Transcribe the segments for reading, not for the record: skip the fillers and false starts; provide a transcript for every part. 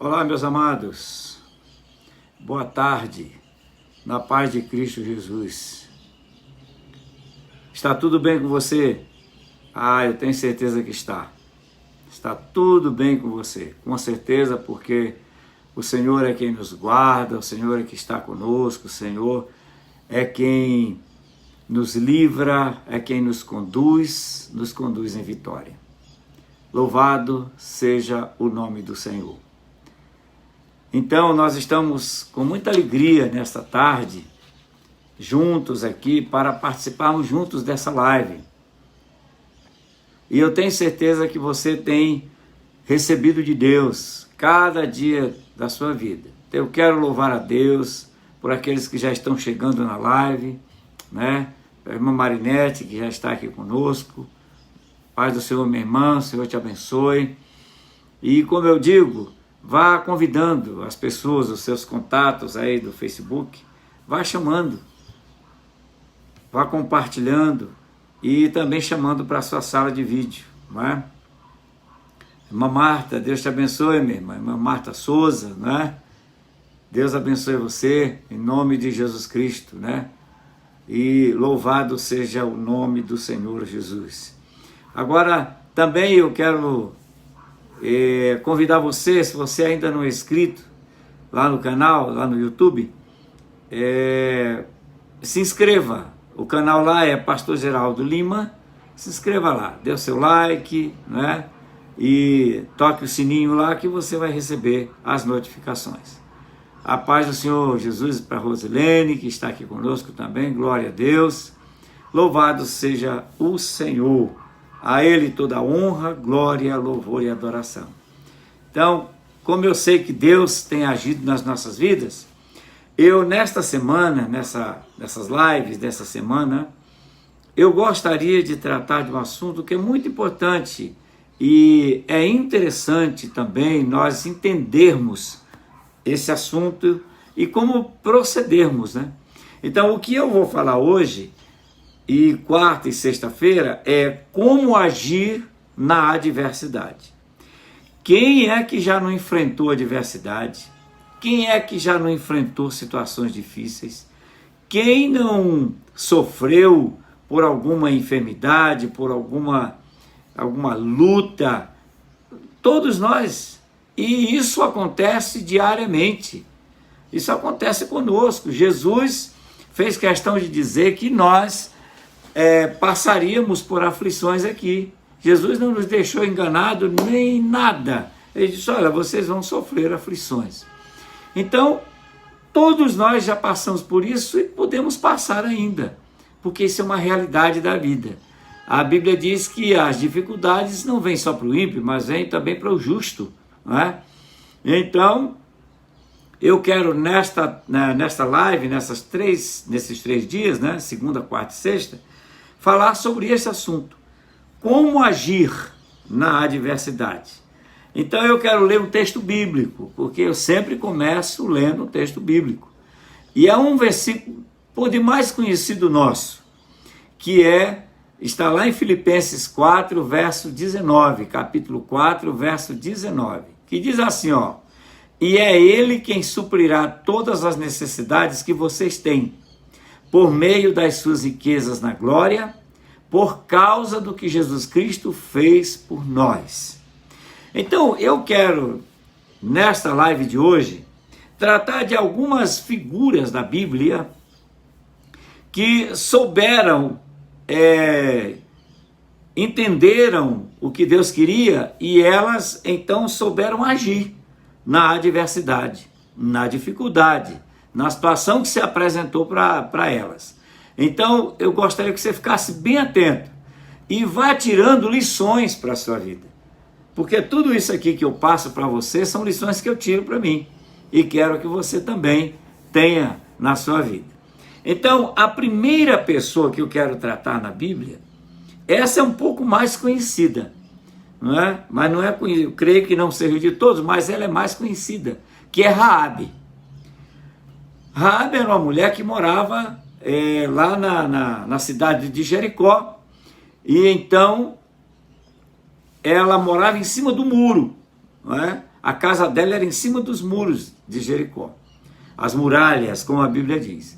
Olá, meus amados, boa tarde, na paz de Cristo Jesus. Está tudo bem com você? Eu tenho certeza que está. Está tudo bem com você, com certeza, porque o Senhor é quem nos guarda, o Senhor é que está conosco, o Senhor é quem nos livra, é quem nos conduz em vitória. Louvado seja o nome do Senhor. Então, nós estamos com muita alegria nesta tarde, juntos aqui, para participarmos juntos dessa live. E eu tenho certeza que você tem recebido de Deus cada dia da sua vida. Eu quero louvar a Deus por aqueles que já estão chegando na live, né? A irmã Marinete, que já está aqui conosco. Paz do Senhor, minha irmã, o Senhor te abençoe. E como eu digo, vá convidando as pessoas, os seus contatos aí do Facebook, vá chamando, vá compartilhando e também chamando para a sua sala de vídeo, não é? Irmã Marta, Deus te abençoe, minha irmã. Irmã Marta Souza, né? Deus abençoe você, em nome de Jesus Cristo, né? E louvado seja o nome do Senhor Jesus. Agora, também eu quero convidar você, se você ainda não é inscrito lá no canal, lá no YouTube, se inscreva. O canal lá é Pastor Geraldo Lima. Se inscreva lá, dê o seu like, né? E toque o sininho lá que você vai receber as notificações. A paz do Senhor Jesus para Rosilene, que está aqui conosco também, glória a Deus. Louvado seja o Senhor. A Ele toda a honra, glória, louvor e adoração. Então, como eu sei que Deus tem agido nas nossas vidas, eu nesta semana, nessas lives dessa semana, eu gostaria de tratar de um assunto que é muito importante e é interessante também nós entendermos esse assunto e como procedermos, né? Então, o que eu vou falar hoje, e quarta e sexta-feira, é como agir na adversidade. Quem é que já não enfrentou adversidade? Quem é que já não enfrentou situações difíceis? Quem não sofreu por alguma enfermidade, por alguma luta? Todos nós. E isso acontece diariamente. Isso acontece conosco. Jesus fez questão de dizer que nós passaríamos por aflições aqui. Jesus não nos deixou enganado nem nada. Ele disse, olha, vocês vão sofrer aflições. Então, todos nós já passamos por isso e podemos passar ainda, porque isso é uma realidade da vida. A Bíblia diz que as dificuldades não vêm só para o ímpio, mas vêm também para o justo, não é? Então, eu quero nesta live, nesses três dias, né, segunda, quarta e sexta, falar sobre esse assunto. Como agir na adversidade. Então eu quero ler um texto bíblico, porque eu sempre começo lendo um texto bíblico. E é um versículo por demais conhecido nosso, que está lá em Filipenses 4, verso 19, capítulo 4, verso 19, que diz assim, ó: e é Ele quem suprirá todas as necessidades que vocês têm, por meio das suas riquezas na glória, por causa do que Jesus Cristo fez por nós. Então, eu quero, nesta live de hoje, tratar de algumas figuras da Bíblia que souberam, entenderam o que Deus queria e elas, então, souberam agir na adversidade, na dificuldade, na situação que se apresentou para elas. Então, eu gostaria que você ficasse bem atento e vá tirando lições para a sua vida. Porque tudo isso aqui que eu passo para você são lições que eu tiro para mim e quero que você também tenha na sua vida. Então, a primeira pessoa que eu quero tratar na Bíblia, essa é um pouco mais conhecida, não é? Mas não é conhecida, eu creio que não seja de todos, mas ela é mais conhecida, que é Raabe. Raabe era uma mulher que morava lá na cidade de Jericó, e então ela morava em cima do muro, não é? A casa dela era em cima dos muros de Jericó, as muralhas, como a Bíblia diz.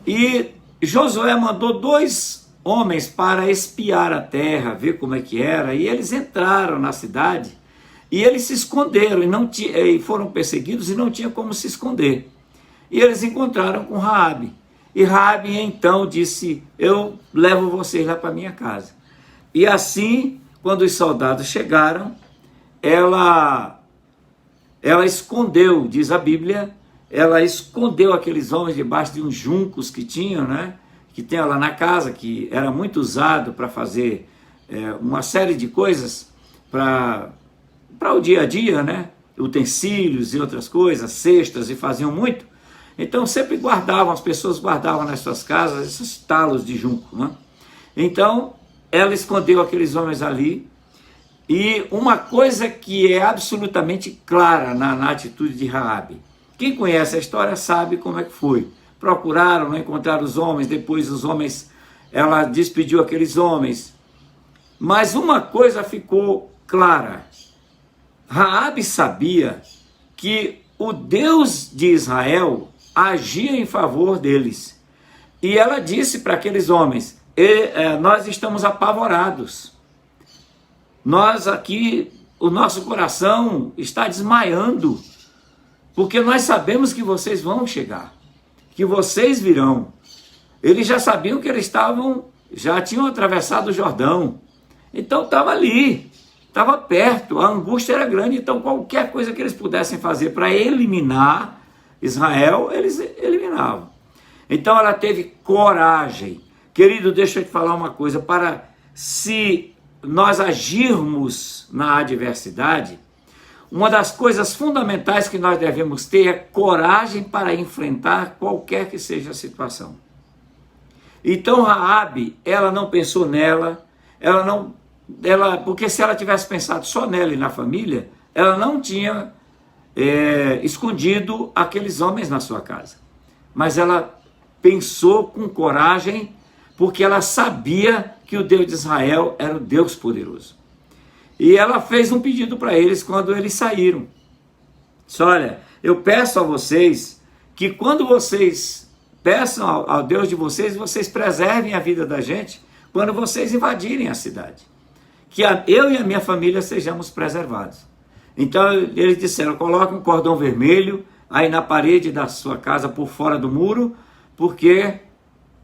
E Josué mandou 2 homens para espiar a terra, ver como é que era, e eles entraram na cidade, e eles se esconderam, e foram perseguidos, e não tinha como se esconder. E eles encontraram com Raabe, e Raabe então disse: eu levo vocês lá para minha casa. E assim, quando os soldados chegaram, ela escondeu, diz a Bíblia, ela escondeu aqueles homens debaixo de uns juncos que tinham, né? Que tem lá na casa, que era muito usado para fazer uma série de coisas para o dia a dia, né? Utensílios e outras coisas, cestas, e faziam muito. Então sempre guardavam, as pessoas guardavam nas suas casas esses talos de junco, né? Então ela escondeu aqueles homens ali. E uma coisa que é absolutamente clara na atitude de Raabe, quem conhece a história sabe como é que foi. Procuraram, não encontraram os homens, depois os homens, ela despediu aqueles homens. Mas uma coisa ficou clara: Raabe sabia que o Deus de Israel agia em favor deles. E ela disse para aqueles homens: nós estamos apavorados. Nós aqui, o nosso coração está desmaiando, porque nós sabemos que vocês vão chegar, que vocês virão. Eles já sabiam que eles já tinham atravessado o Jordão, então estava ali, estava perto, a angústia era grande, então qualquer coisa que eles pudessem fazer para eliminar Israel, eles eliminavam. Então ela teve coragem. Querido, deixa eu te falar uma coisa, se nós agirmos na adversidade, uma das coisas fundamentais que nós devemos ter é coragem para enfrentar qualquer que seja a situação. Então Raabe, ela não pensou nela, porque se ela tivesse pensado só nela e na família, ela não tinha escondido aqueles homens na sua casa. Mas ela pensou com coragem, porque ela sabia que o Deus de Israel era o Deus poderoso. E ela fez um pedido para eles quando eles saíram. Disse: olha, eu peço a vocês que quando vocês peçam ao Deus de vocês, vocês preservem a vida da gente quando vocês invadirem a cidade. Que eu e a minha família sejamos preservados. Então eles disseram: coloque um cordão vermelho aí na parede da sua casa, por fora do muro, porque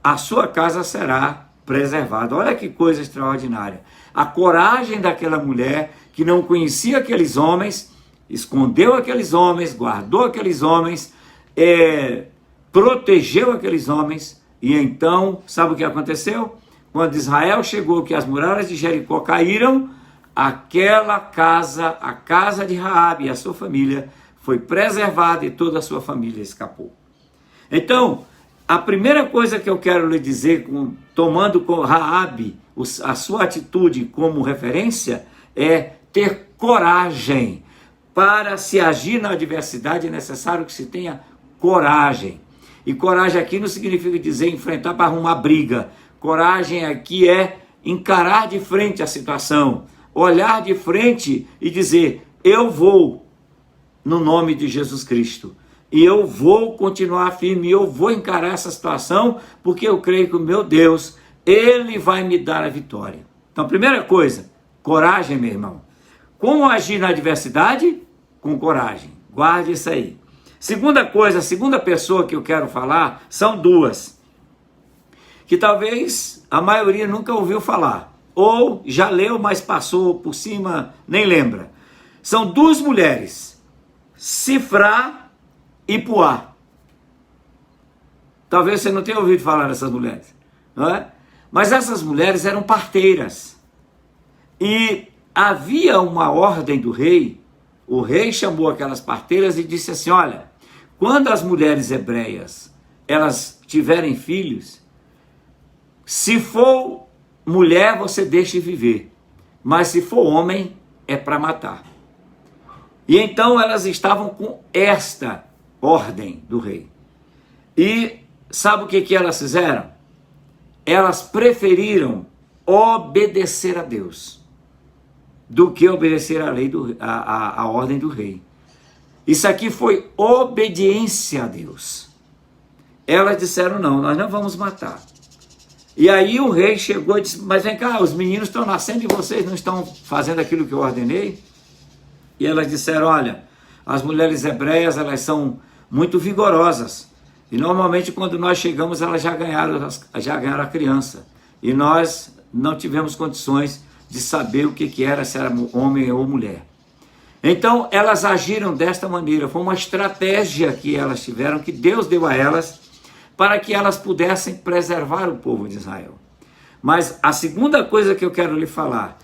a sua casa será preservada. Olha que coisa extraordinária. A coragem daquela mulher que não conhecia aqueles homens, escondeu aqueles homens, guardou aqueles homens, protegeu aqueles homens. E então, sabe o que aconteceu? Quando Israel chegou, que as muralhas de Jericó caíram, aquela casa, a casa de Raabe e a sua família, foi preservada e toda a sua família escapou. Então, a primeira coisa que eu quero lhe dizer, tomando com Raabe a sua atitude como referência, é ter coragem. Para se agir na adversidade é necessário que se tenha coragem. E coragem aqui não significa dizer enfrentar para arrumar briga. Coragem aqui é encarar de frente a situação, olhar de frente e dizer: eu vou no nome de Jesus Cristo. E eu vou continuar firme, eu vou encarar essa situação, porque eu creio que o meu Deus, Ele vai me dar a vitória. Então, primeira coisa, coragem, meu irmão. Como agir na adversidade? Com coragem. Guarde isso aí. Segunda coisa, a segunda pessoa que eu quero falar, são 2. Que talvez a maioria nunca ouviu falar. Ou já leu, mas passou por cima, nem lembra. São 2 mulheres. Sifrá e Puá. Talvez você não tenha ouvido falar dessas mulheres, não é? Mas essas mulheres eram parteiras. E havia uma ordem do rei. O rei chamou aquelas parteiras e disse assim: olha, quando as mulheres hebreias elas tiverem filhos, se for mulher, você deixa viver, mas se for homem, é para matar. E então elas estavam com esta ordem do rei. E sabe o que elas fizeram? Elas preferiram obedecer a Deus. do que obedecer à lei a ordem do rei. Isso aqui foi obediência a Deus. Elas disseram, não, nós não vamos matar. E aí o rei chegou e disse, mas vem cá, os meninos estão nascendo e vocês não estão fazendo aquilo que eu ordenei? E elas disseram, olha, as mulheres hebreias, elas são muito vigorosas. E normalmente quando nós chegamos, elas já ganharam a criança. E nós não tivemos condições de saber o que era, se era homem ou mulher. Então elas agiram desta maneira, foi uma estratégia que elas tiveram, que Deus deu a elas, para que elas pudessem preservar o povo de Israel. Mas a segunda coisa que eu quero lhe falar,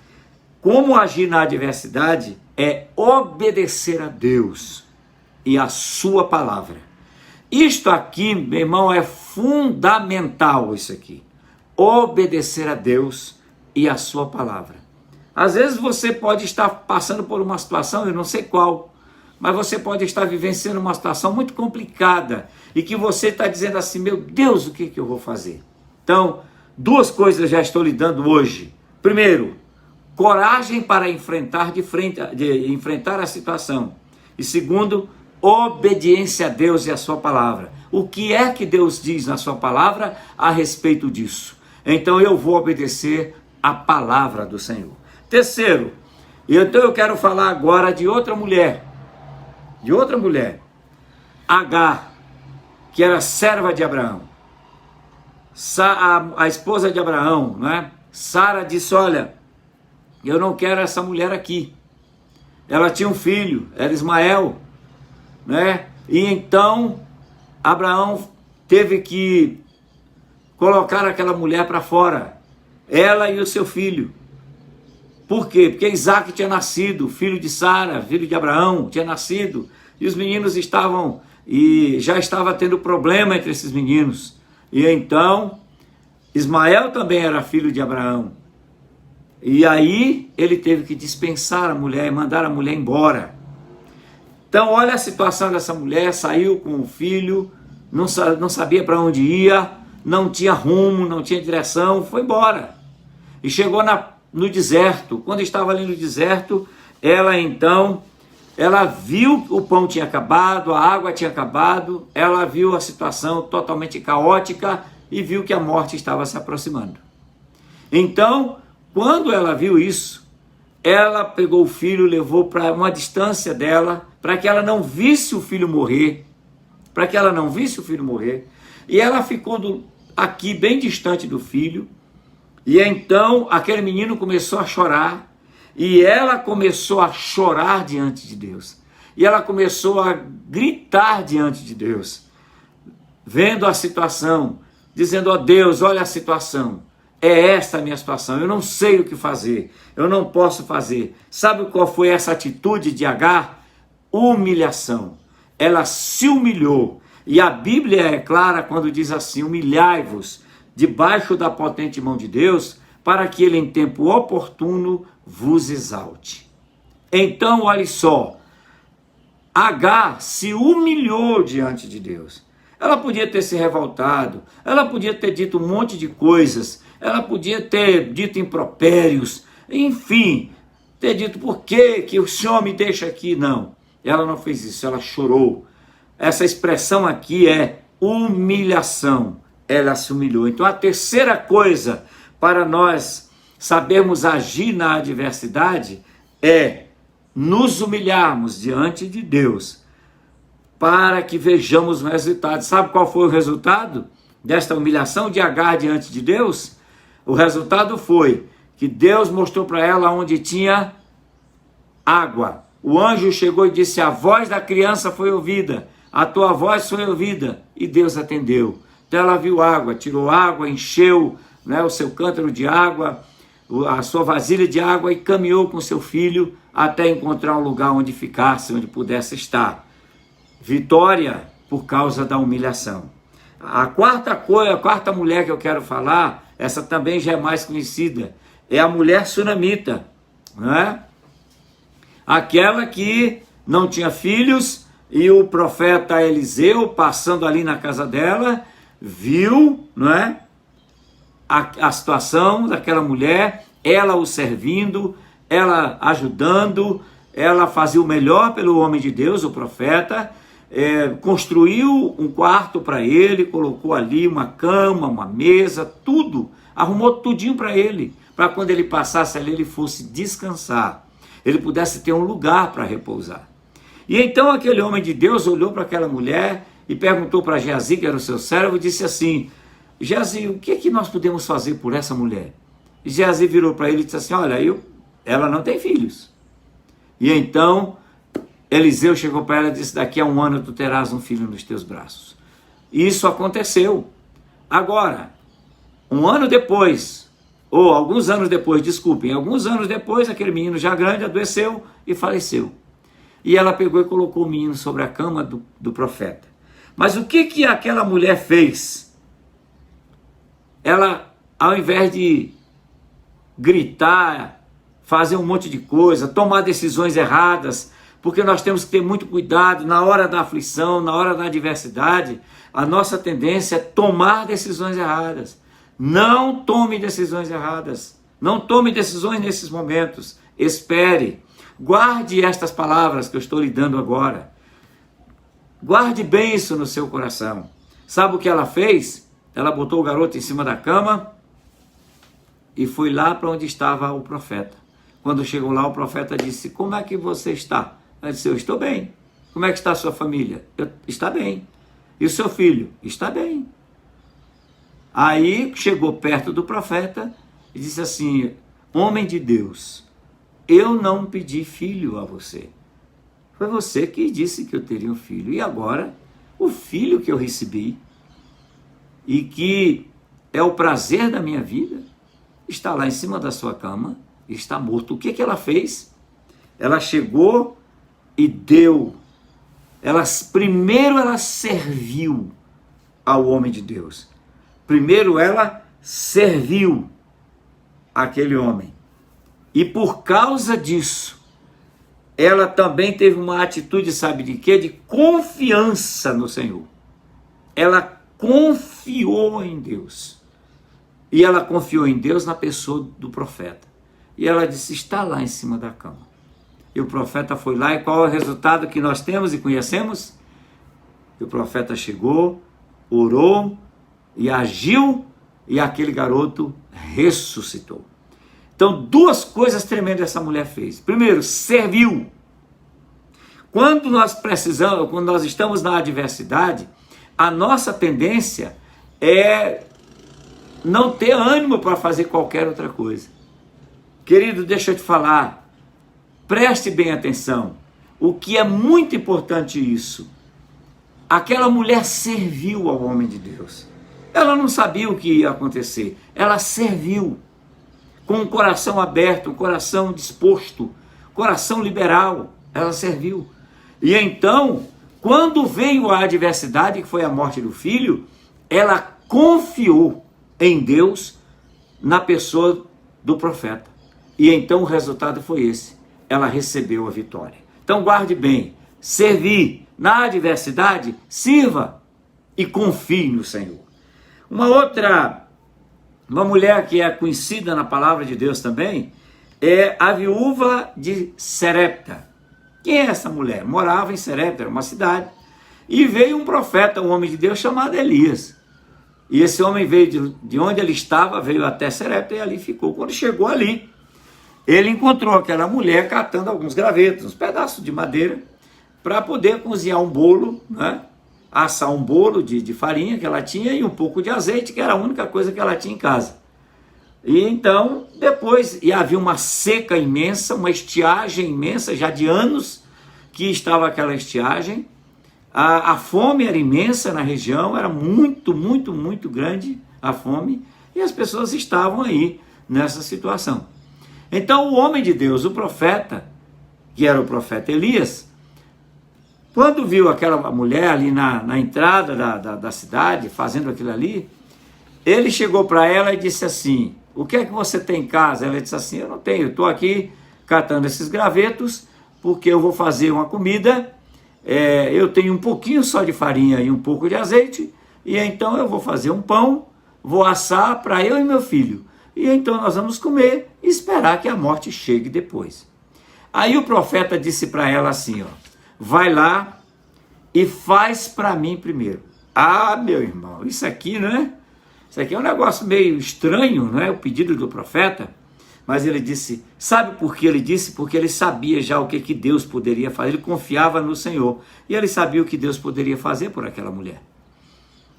como agir na adversidade, é obedecer a Deus e a sua palavra. Isto aqui, meu irmão, é fundamental isso aqui. Obedecer a Deus e a sua palavra. Às vezes você pode estar passando por uma situação, eu não sei qual, mas você pode estar vivenciando uma situação muito complicada e que você está dizendo assim, meu Deus, o que eu vou fazer? Então, duas coisas eu já estou lhe dando hoje. Primeiro, coragem para enfrentar enfrentar a situação. E segundo, obediência a Deus e a sua palavra. O que é que Deus diz na sua palavra a respeito disso? Então eu vou obedecer a palavra do Senhor. Terceiro, então eu quero falar agora de outra mulher. Agar, que era serva de Abraão. A esposa de Abraão, né? Sara disse, olha, eu não quero essa mulher aqui. Ela tinha um filho, era Ismael, né? E então Abraão teve que colocar aquela mulher para fora, ela e o seu filho. Por quê? Porque Isaac tinha nascido, filho de Sara, filho de Abraão, tinha nascido, e os meninos já estava tendo problema entre esses meninos. E então Ismael também era filho de Abraão. E aí ele teve que dispensar a mulher e mandar a mulher embora. Então olha a situação dessa mulher, saiu com o filho, não sabia para onde ia, não tinha rumo, não tinha direção, foi embora. E chegou no deserto. Quando estava ali no deserto, ela viu que o pão tinha acabado, a água tinha acabado, ela viu a situação totalmente caótica e viu que a morte estava se aproximando. Então, quando ela viu isso, ela pegou o filho, levou para uma distância dela, para que ela não visse o filho morrer, e ela ficou aqui bem distante do filho, e então aquele menino começou a chorar, e ela começou a chorar diante de Deus, e ela começou a gritar diante de Deus, vendo a situação, dizendo, ó Deus, olha a situação, é esta a minha situação, eu não sei o que fazer, eu não posso fazer. Sabe qual foi essa atitude de Agar? Humilhação. Ela se humilhou, e a Bíblia é clara quando diz assim, humilhai-vos debaixo da potente mão de Deus, para que ele em tempo oportuno vos exalte. Então, olha só, Agar se humilhou diante de Deus. Ela podia ter se revoltado, ela podia ter dito um monte de coisas, ela podia ter dito impropérios, enfim, ter dito por que o Senhor me deixa aqui. Não, ela não fez isso, ela chorou. Essa expressão aqui é humilhação, ela se humilhou. Então a terceira coisa para nós sabermos agir na adversidade é nos humilharmos diante de Deus, para que vejamos o resultado. Sabe qual foi o resultado desta humilhação de Agar diante de Deus? O resultado foi que Deus mostrou para ela onde tinha água. O anjo chegou e disse, a voz da criança foi ouvida, a tua voz foi ouvida, e Deus atendeu. Então ela viu água, tirou água, encheu, né, o seu cântaro de água, a sua vasilha de água, e caminhou com seu filho até encontrar um lugar onde ficasse, onde pudesse estar. Vitória por causa da humilhação. A quarta mulher que eu quero falar, essa também já é mais conhecida, é a mulher sunamita, né? Aquela que não tinha filhos, e o profeta Eliseu, passando ali na casa dela, viu, não é, a situação daquela mulher, ela o servindo, ela ajudando, ela fazia o melhor pelo homem de Deus, o profeta, construiu um quarto para ele, colocou ali uma cama, uma mesa, tudo, arrumou tudinho para ele, para quando ele passasse ali, ele fosse descansar, ele pudesse ter um lugar para repousar. E então aquele homem de Deus olhou para aquela mulher e perguntou para Geazi, que era o seu servo, e disse assim: Geazi, o que é que nós podemos fazer por essa mulher? E Geazi virou para ele e disse assim: olha, ela não tem filhos. E então Eliseu chegou para ela e disse: daqui a 1 ano tu terás um filho nos teus braços. Isso aconteceu. Agora, 1 ano depois, ou alguns anos depois, desculpem, alguns anos depois, aquele menino já grande adoeceu e faleceu. E ela pegou e colocou o menino sobre a cama do profeta. Mas o que aquela mulher fez? Ela, ao invés de gritar, fazer um monte de coisa, tomar decisões erradas, porque nós temos que ter muito cuidado na hora da aflição, na hora da adversidade, a nossa tendência é tomar decisões erradas. Não tome decisões erradas. Não tome decisões nesses momentos. Espere. Guarde estas palavras que eu estou lhe dando agora. Guarde bem isso no seu coração. Sabe o que ela fez? Ela botou o garoto em cima da cama e foi lá para onde estava o profeta. Quando chegou lá, o profeta disse: como é que você está? Ela disse: eu estou bem. Como é que está a sua família? Está bem. E o seu filho? Está bem. Aí chegou perto do profeta e disse assim: homem de Deus, eu não pedi filho a você. Foi você que disse que eu teria um filho. E agora, o filho que eu recebi e que é o prazer da minha vida, está lá em cima da sua cama, está morto. O que ela fez? Ela chegou e deu. Primeiro ela serviu ao homem de Deus. Primeiro ela serviu aquele homem. E por causa disso, ela também teve uma atitude, sabe de quê? De confiança no Senhor. Ela confiou em Deus. E ela confiou em Deus na pessoa do profeta. E ela disse: está lá em cima da cama. E o profeta foi lá, e qual é o resultado que nós temos e conhecemos? E o profeta chegou, orou e agiu, e aquele garoto ressuscitou. Então, 2 coisas tremendas essa mulher fez. Primeiro, serviu. Quando nós precisamos, quando nós estamos na adversidade, a nossa tendência é não ter ânimo para fazer qualquer outra coisa. Querido, deixa eu te falar, preste bem atenção, o que é muito importante isso. Aquela mulher serviu ao homem de Deus. Ela não sabia o que ia acontecer, ela serviu. Com o coração aberto, o coração disposto, coração liberal, ela serviu. E então, quando veio a adversidade, que foi a morte do filho, ela confiou em Deus, na pessoa do profeta. E então o resultado foi esse. Ela recebeu a vitória. Então guarde bem, servir na adversidade, sirva e confie no Senhor. Uma mulher que é conhecida na palavra de Deus também, é a viúva de Serepta. Quem é essa mulher? Morava em Serepta, era uma cidade, e veio um profeta, um homem de Deus chamado Elias. E esse homem veio de onde ele estava, veio até Serepta e ali ficou. Quando chegou ali, ele encontrou aquela mulher catando alguns gravetos, uns pedaços de madeira, para poder cozinhar um bolo, né? Assar um bolo de farinha que ela tinha e um pouco de azeite, que era a única coisa que ela tinha em casa. E então, depois, e havia uma seca imensa, uma estiagem imensa, já de anos que estava aquela estiagem. A fome era imensa na região, era muito, muito, muito grande a fome, e as pessoas estavam aí nessa situação. Então o homem de Deus, o profeta, que era o profeta Elias, quando viu aquela mulher ali na entrada da cidade, fazendo aquilo ali, ele chegou para ela e disse assim: o que é que você tem em casa? Ela disse assim: eu não tenho, eu estou aqui catando esses gravetos, porque eu vou fazer uma comida, eu tenho um pouquinho só de farinha e um pouco de azeite, e então eu vou fazer um pão, vou assar para eu e meu filho. e então nós vamos comer e esperar que a morte chegue depois. Aí o profeta disse para ela assim, ó, vai lá e faz para mim primeiro. Ah, meu irmão, isso aqui, né? Isso aqui é um negócio meio estranho, não é? O pedido do profeta. Mas ele disse, sabe por que ele disse? Porque ele sabia já o que Deus poderia fazer, ele confiava no Senhor. E ele sabia o que Deus poderia fazer por aquela mulher.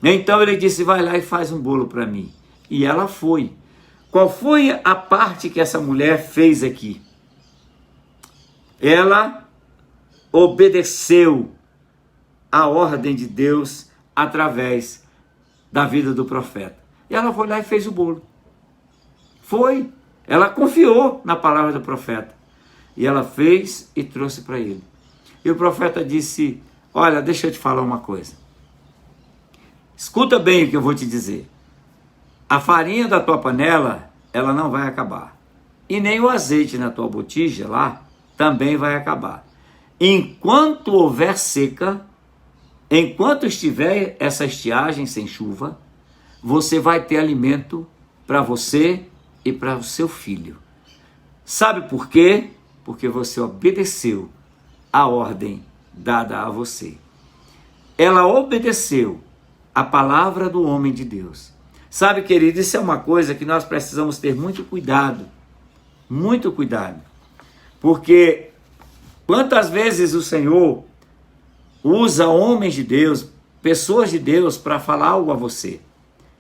Então ele disse, vai lá e faz um bolo para mim. E ela foi. Qual foi a parte que essa mulher fez aqui? Ela obedeceu a ordem de Deus através da vida do profeta. E ela foi lá e fez o bolo. Foi. Ela confiou na palavra do profeta. E ela fez e trouxe para ele. E o profeta disse, olha, deixa eu te falar uma coisa. Escuta bem o que eu vou te dizer. A farinha da tua panela, ela não vai acabar. E nem o azeite na tua botija lá, também vai acabar. Enquanto houver seca, enquanto estiver essa estiagem sem chuva, você vai ter alimento para você e para o seu filho. Sabe por quê? Porque você obedeceu a ordem dada a você. Ela obedeceu a palavra do homem de Deus. Sabe, querido, isso é uma coisa que nós precisamos ter muito cuidado. Muito cuidado. Porque quantas vezes o Senhor usa homens de Deus, pessoas de Deus para falar algo a você.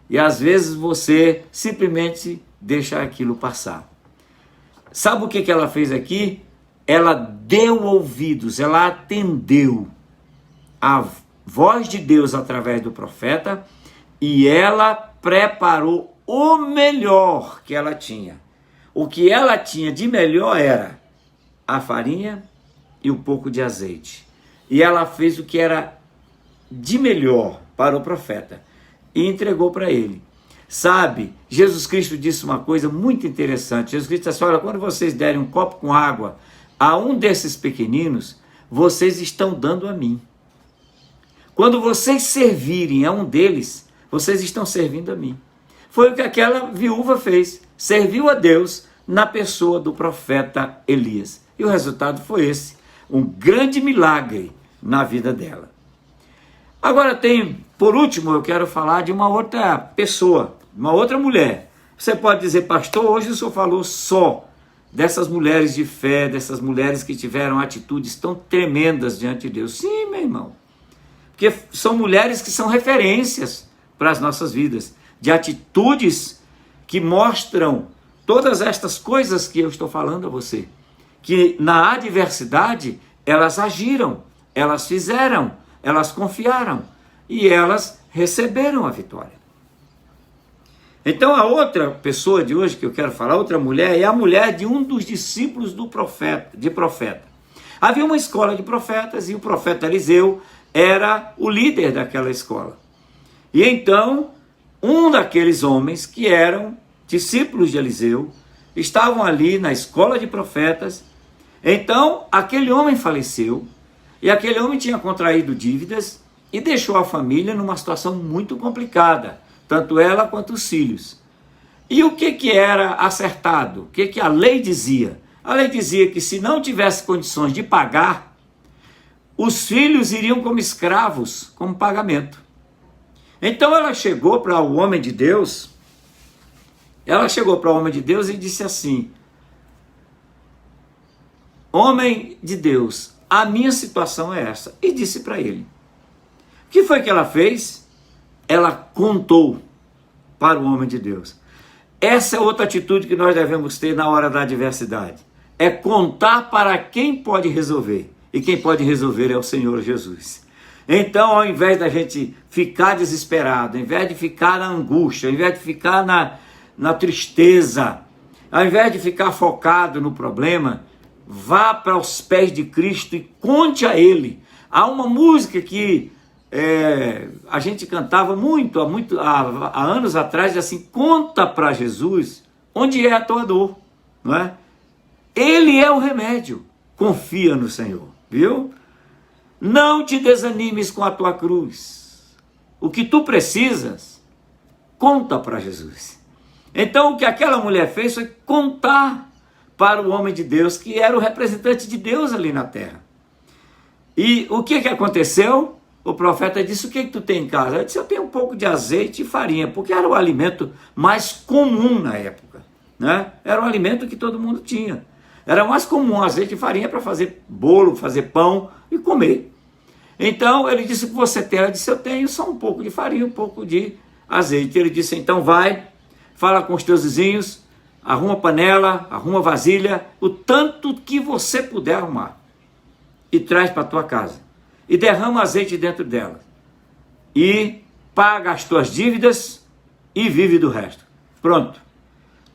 E às vezes você simplesmente deixa aquilo passar. Sabe o que ela fez aqui? Ela deu ouvidos, ela atendeu a voz de Deus através do profeta e ela preparou o melhor que ela tinha. O que ela tinha de melhor era a farinha e um pouco de azeite. E ela fez o que era de melhor para o profeta e entregou para ele. Sabe, Jesus Cristo disse uma coisa muito interessante. Jesus Cristo disse, olha, quando vocês derem um copo com água a um desses pequeninos, vocês estão dando a mim. Quando vocês servirem a um deles, vocês estão servindo a mim. Foi o que aquela viúva fez. Serviu a Deus na pessoa do profeta Elias. E o resultado foi esse. Um grande milagre na vida dela. Agora por último, eu quero falar de uma outra pessoa, uma outra mulher. Você pode dizer, pastor, hoje o senhor falou só dessas mulheres de fé, dessas mulheres que tiveram atitudes tão tremendas diante de Deus. Sim, meu irmão. Porque são mulheres que são referências para as nossas vidas, de atitudes que mostram todas estas coisas que eu estou falando a você. Que na adversidade, elas agiram, elas fizeram, elas confiaram e elas receberam a vitória. Então a outra pessoa de hoje que eu quero falar, outra mulher, é a mulher de um dos discípulos do profeta. Havia uma escola de profetas e o profeta Eliseu era o líder daquela escola. E então, um daqueles homens que eram discípulos de Eliseu, estavam ali na escola de profetas. Então, aquele homem faleceu, e aquele homem tinha contraído dívidas e deixou a família numa situação muito complicada, tanto ela quanto os filhos. E o que era acertado? O que a lei dizia? A lei dizia que se não tivesse condições de pagar, os filhos iriam como escravos, como pagamento. Então ela chegou para o homem de Deus, e disse assim, homem de Deus, a minha situação é essa. E disse para ele. O que foi que ela fez? Ela contou para o homem de Deus. Essa é outra atitude que nós devemos ter na hora da adversidade. É contar para quem pode resolver. E quem pode resolver é o Senhor Jesus. Então, ao invés da gente ficar desesperado, ao invés de ficar na angústia, ao invés de ficar na tristeza, ao invés de ficar focado no problema, vá para os pés de Cristo e conte a Ele. Há uma música que a gente cantava há anos atrás, assim, conta para Jesus onde é a tua dor, não é? Ele é o remédio, confia no Senhor, viu? Não te desanimes com a tua cruz. O que tu precisas, conta para Jesus. Então o que aquela mulher fez foi contar para o homem de Deus, que era o representante de Deus ali na terra. E o que aconteceu? O profeta disse: o que tu tem em casa? Ela disse: eu tenho um pouco de azeite e farinha, porque era o alimento mais comum na época, né? Era um alimento que todo mundo tinha. Era mais comum azeite e farinha para fazer bolo, fazer pão e comer. Então ele disse: o que você tem? Ela disse: eu tenho só um pouco de farinha, um pouco de azeite. Ele disse: então vai, fala com os teus vizinhos, arruma panela, arruma vasilha, o tanto que você puder arrumar, e traz para a tua casa. E derrama azeite dentro dela. E paga as tuas dívidas e vive do resto. Pronto.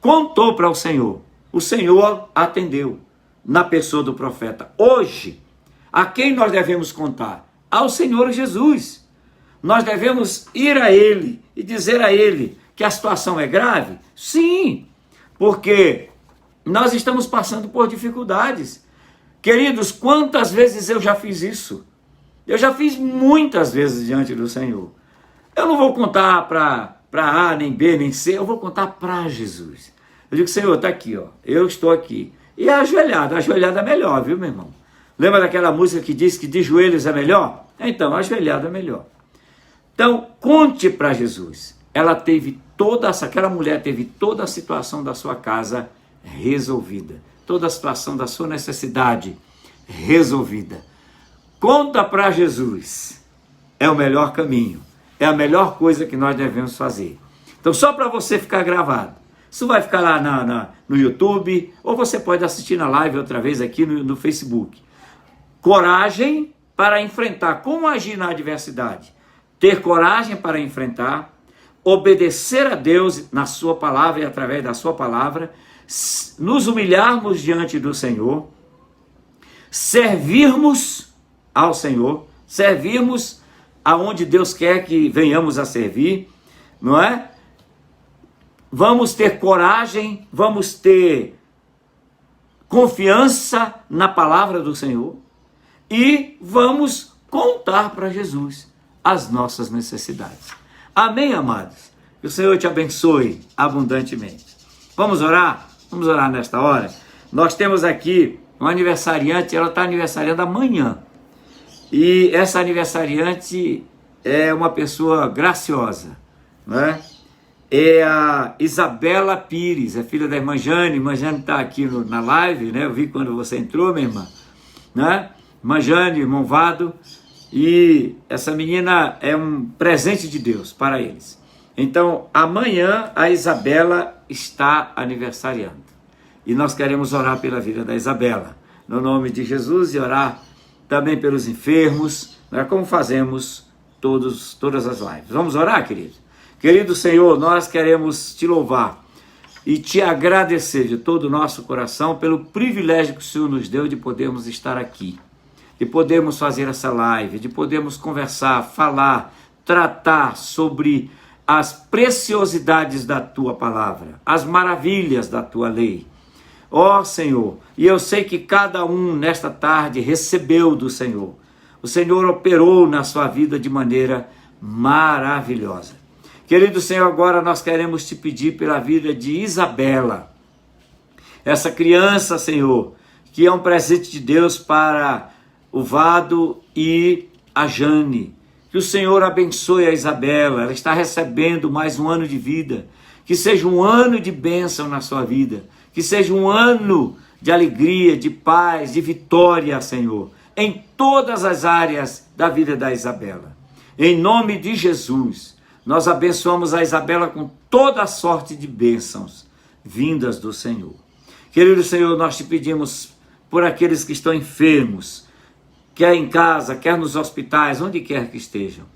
Contou para o Senhor. O Senhor atendeu na pessoa do profeta. Hoje, a quem nós devemos contar? Ao Senhor Jesus. Nós devemos ir a Ele e dizer a Ele que a situação é grave? Sim, porque nós estamos passando por dificuldades. Queridos, quantas vezes eu já fiz isso? Eu já fiz muitas vezes diante do Senhor. Eu não vou contar para A, nem B, nem C, eu vou contar para Jesus. Eu digo: Senhor, está aqui, ó, eu estou aqui. E a ajoelhada é melhor, viu, meu irmão? Lembra daquela música que diz que de joelhos é melhor? Então, a ajoelhada é melhor. Então, conte para Jesus. Aquela mulher teve toda a situação da sua casa resolvida. Toda a situação da sua necessidade resolvida. Conta para Jesus. É o melhor caminho. É a melhor coisa que nós devemos fazer. Então, só para você ficar gravado. Isso vai ficar lá no YouTube, ou você pode assistir na live outra vez aqui no Facebook. Coragem para enfrentar. Como agir na adversidade? Ter coragem para enfrentar, obedecer a Deus na sua palavra e através da sua palavra, nos humilharmos diante do Senhor, servirmos ao Senhor, servirmos aonde Deus quer que venhamos a servir, não é? Vamos ter coragem, vamos ter confiança na palavra do Senhor e vamos contar para Jesus as nossas necessidades. Amém, amados? Que o Senhor te abençoe abundantemente. Vamos orar? Vamos orar nesta hora? Nós temos aqui uma aniversariante, ela está aniversariando amanhã. E essa aniversariante é uma pessoa graciosa, não é? É a Isabela Pires, é filha da irmã Jane. Irmã Jane está aqui na live, né? Eu vi quando você entrou, minha irmã, né? Irmã Jane, irmão Vado. E essa menina é um presente de Deus para eles. Então, amanhã a Isabela está aniversariando. E nós queremos orar pela vida da Isabela, no nome de Jesus, e orar também pelos enfermos, né, como fazemos todas as lives. Vamos orar, querido? Querido Senhor, nós queremos te louvar e te agradecer de todo o nosso coração pelo privilégio que o Senhor nos deu de podermos estar aqui, de podermos fazer essa live, de podermos conversar, falar, tratar sobre as preciosidades da tua palavra, as maravilhas da tua lei. Ó Senhor, e eu sei que cada um nesta tarde recebeu do Senhor. O Senhor operou na sua vida de maneira maravilhosa. Querido Senhor, agora nós queremos te pedir pela vida de Isabela, essa criança, Senhor, que é um presente de Deus para o Vado e a Jane. Que o Senhor abençoe a Isabela, ela está recebendo mais um ano de vida. Que seja um ano de bênção na sua vida. Que seja um ano de alegria, de paz, de vitória, Senhor, em todas as áreas da vida da Isabela. Em nome de Jesus, nós abençoamos a Isabela com toda a sorte de bênçãos vindas do Senhor. Querido Senhor, nós te pedimos por aqueles que estão enfermos, quer em casa, quer nos hospitais, onde quer que estejam.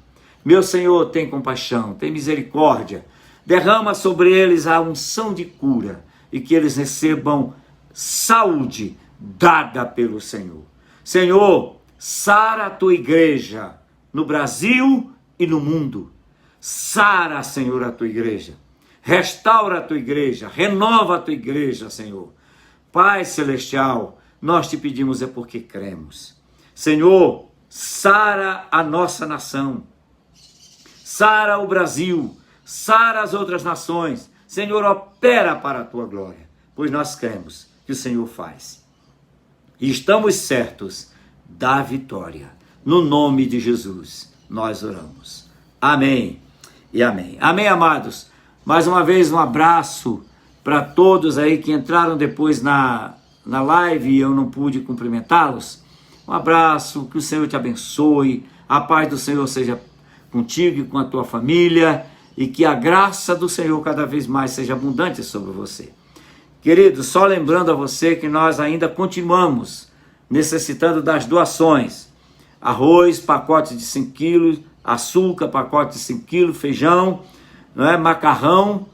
Meu Senhor, tem compaixão, tem misericórdia, derrama sobre eles a unção de cura e que eles recebam saúde dada pelo Senhor. Senhor, sara a tua igreja no Brasil e no mundo. Sara, Senhor, a tua igreja. Restaura a tua igreja, renova a tua igreja, Senhor. Pai Celestial, nós te pedimos é porque cremos. Senhor, sara a nossa nação, sara o Brasil, sara as outras nações, Senhor, opera para a tua glória, pois nós cremos que o Senhor faz. E estamos certos da vitória. No nome de Jesus, nós oramos. Amém e amém. Amém, amados. Mais uma vez, um abraço para todos aí que entraram depois na live e eu não pude cumprimentá-los. Um abraço, que o Senhor te abençoe, a paz do Senhor seja contigo e com a tua família, e que a graça do Senhor cada vez mais seja abundante sobre você. Querido, só lembrando a você que nós ainda continuamos necessitando das doações. Arroz, pacote de 5 quilos, açúcar, pacote de 5 quilos, feijão, macarrão,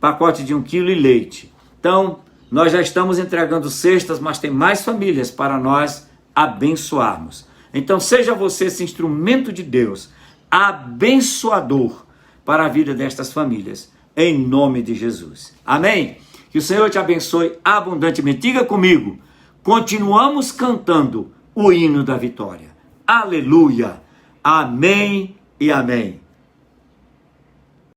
pacote de 1 quilo e leite. Então, nós já estamos entregando cestas, mas tem mais famílias para nós abençoarmos. Então, seja você esse instrumento de Deus, abençoador para a vida destas famílias, em nome de Jesus. Amém? Que o Senhor te abençoe abundantemente. Diga comigo, continuamos cantando o hino da vitória. Aleluia! Amém e amém.